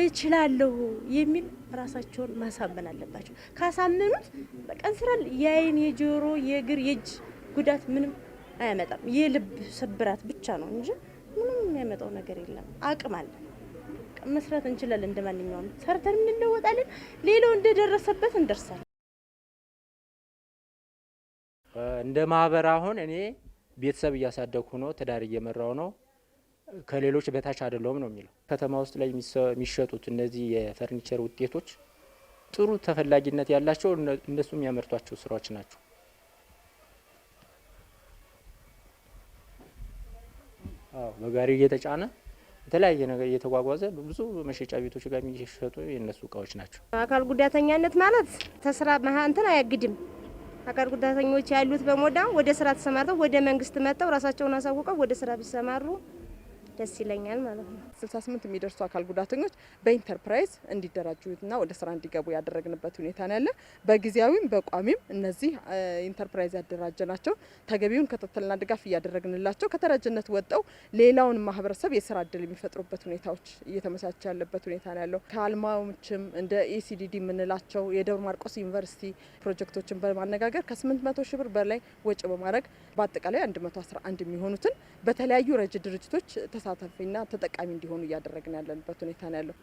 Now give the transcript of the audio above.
እችላለሁ የሚል ራሳቸውን ማሳመን አለባቸው። ካሳመኑት በቀን ስራ የአይን የጆሮ የእግር የእጅ ጉዳት ምንም አያመጣም። የልብ ስብራት ብቻ ነው እንጂ ምንም የሚያመጣው ነገር የለም። አቅም አለ። መስራት እንችላለን። እንደማንኛውም ሰርተን እንለወጣለን። ሌላው እንደደረሰበት እንደርሳለን። እንደ ማህበር አሁን እኔ ቤተሰብ እያሳደግኩ ነው፣ ትዳር እየመራው ነው፣ ከሌሎች በታች አይደለም ነው የሚለው። ከተማ ውስጥ ላይ የሚሸጡት እነዚህ የፈርኒቸር ውጤቶች ጥሩ ተፈላጊነት ያላቸው እነሱ የሚያመርቷቸው ስራዎች ናቸው። በጋሪ እየተጫነ የተለያየ ነገር እየተጓጓዘ ብዙ መሸጫ ቤቶች ጋር የሚሸጡ የነሱ እቃዎች ናቸው። አካል ጉዳተኛነት ማለት ተስራ እንትን አያግድም። አካል ጉዳተኞች ያሉት በሞዳ ወደ ስራ ተሰማርተው ወደ መንግስት መጣው ራሳቸውን አሳውቀው ወደ ስራ ቢሰማሩ ደስ ይለኛል ማለት ነው። 68 የሚደርሱ አካል ጉዳተኞች በኢንተርፕራይዝ እንዲደራጁና ወደ ስራ እንዲገቡ ያደረግንበት ሁኔታ ነው ያለ። በጊዜያዊም በቋሚም እነዚህ ኢንተርፕራይዝ ያደራጀናቸው ተገቢውን ክትትልና ድጋፍ እያደረግንላቸው ከተረጅነት ወጣው ሌላውን ማህበረሰብ የስራ እድል የሚፈጥሩበት ሁኔታዎች እየተመቻቸ ያለበት ሁኔታ ነው ያለው። ከአልማዎችም እንደ ኤሲዲዲ የምንላቸው የደብረ ማርቆስ ዩኒቨርሲቲ ፕሮጀክቶችን በማነጋገር ከ800 ሺህ ብር በላይ ወጪ በማድረግ በአጠቃላይ 111 የሚሆኑትን በተለያዩ ረጅ ድርጅቶች ተሳታፊና ተጠቃሚ እንዲሆኑ እያደረግን ያለንበት ሁኔታ ነው ያለው።